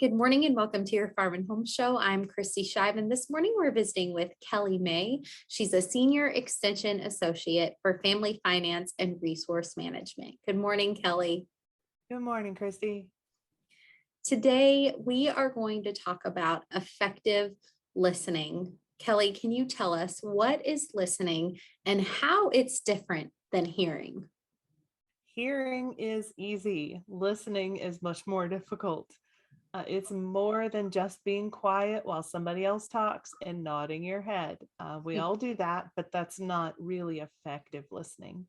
Good morning and welcome to your Farm and Home Show. I'm Kristi Shive, and this morning we're visiting with Kelly May. She's a Senior Extension Associate for Family Finance and Resource Management. Good morning, Kelly. Good morning, Kristi. Today we are going to talk about effective listening. Kelly, can you tell us what is listening and how it's different than hearing? Hearing is easy. Listening is much more difficult. It's more than just being quiet while somebody else talks and nodding your head. We all do that, but that's not really effective listening.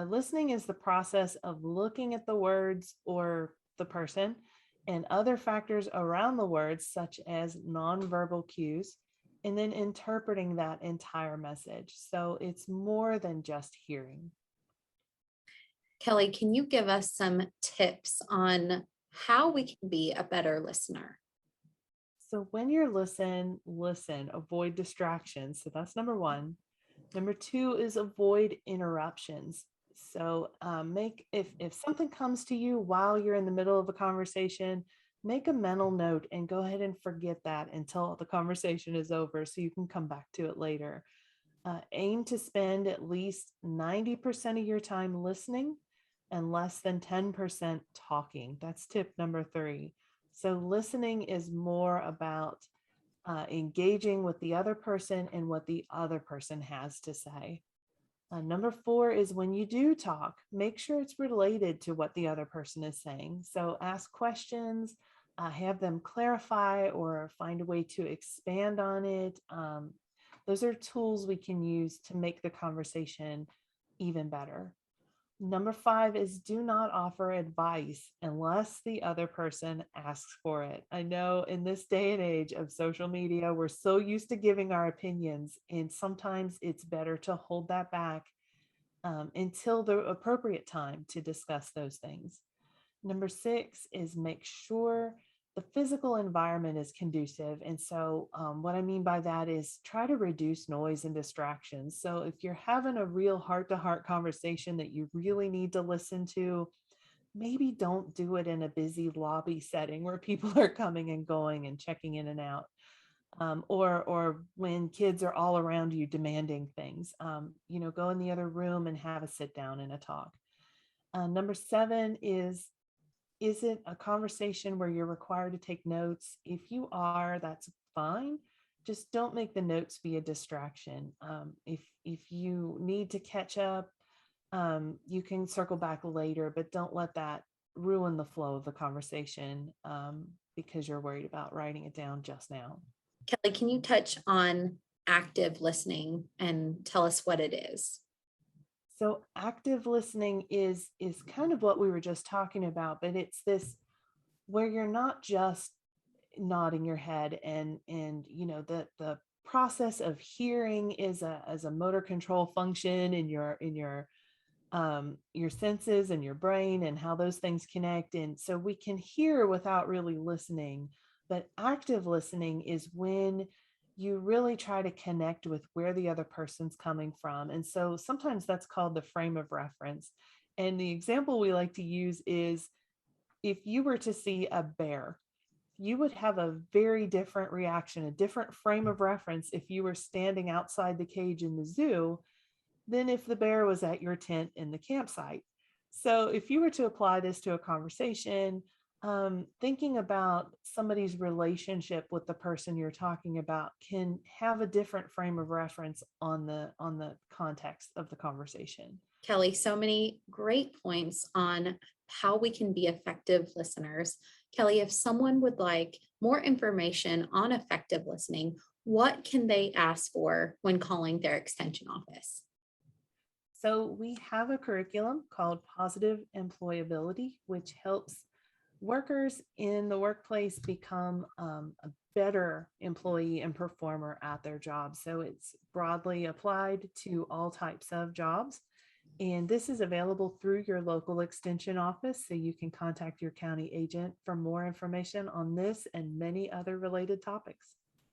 Listening is the process of looking at the words or the person and other factors around the words, such as nonverbal cues, and then interpreting that entire message. So it's more than just hearing. Kelly, can you give us some tips on how we can be a better listener? So when you're listen, avoid distractions. So that's number one. Number two is avoid interruptions. So make if something comes to you while you're in the middle of a conversation, make a mental note and go ahead and forget that until the conversation is over so you can come back to it later. Aim to spend at least 90% of your time listening and less than 10% talking. That's tip number three. So listening is more about engaging with the other person and what the other person has to say. Number four is when you do talk, make sure it's related to what the other person is saying. So ask questions, have them clarify or find a way to expand on it. Those are tools we can use to make the conversation even better. Number five is do not offer advice unless the other person asks for it. I know in this day and age of social media, we're so used to giving our opinions, and sometimes it's better to hold that back until the appropriate time to discuss those things. Number six is make sure the physical environment is conducive. And so what I mean by that is try to reduce noise and distractions. So if you're having a real heart-to-heart conversation that you really need to listen to, maybe don't do it in a busy lobby setting where people are coming and going and checking in and out. Or when kids are all around you demanding things, go in the other room and have a sit down and a talk. Number seven is it a conversation where you're required to take notes? If you are, that's fine. Just don't make the notes be a distraction. If you need to catch up, you can circle back later, but don't let that ruin the flow of the conversation because you're worried about writing it down just now. Kelly, can you touch on active listening and tell us what it is? So active listening is kind of what we were just talking about, but it's this where you're not just nodding your head and the process of hearing is as a motor control function in your senses and your brain and how those things connect. And so we can hear without really listening, but active listening is when you really try to connect with where the other person's coming from. And so sometimes that's called the frame of reference. And the example we like to use is if you were to see a bear, you would have a very different reaction, a different frame of reference if you were standing outside the cage in the zoo than if the bear was at your tent in the campsite. So if you were to apply this to a conversation, thinking about somebody's relationship with the person you're talking about can have a different frame of reference on the context of the conversation. Kelly, so many great points on how we can be effective listeners. Kelly, if someone would like more information on effective listening, what can they ask for when calling their extension office? So we have a curriculum called Positive Employability, which helps workers in the workplace become a better employee and performer at their job. So it's broadly applied to all types of jobs. And this is available through your local extension office. So you can contact your county agent for more information on this and many other related topics.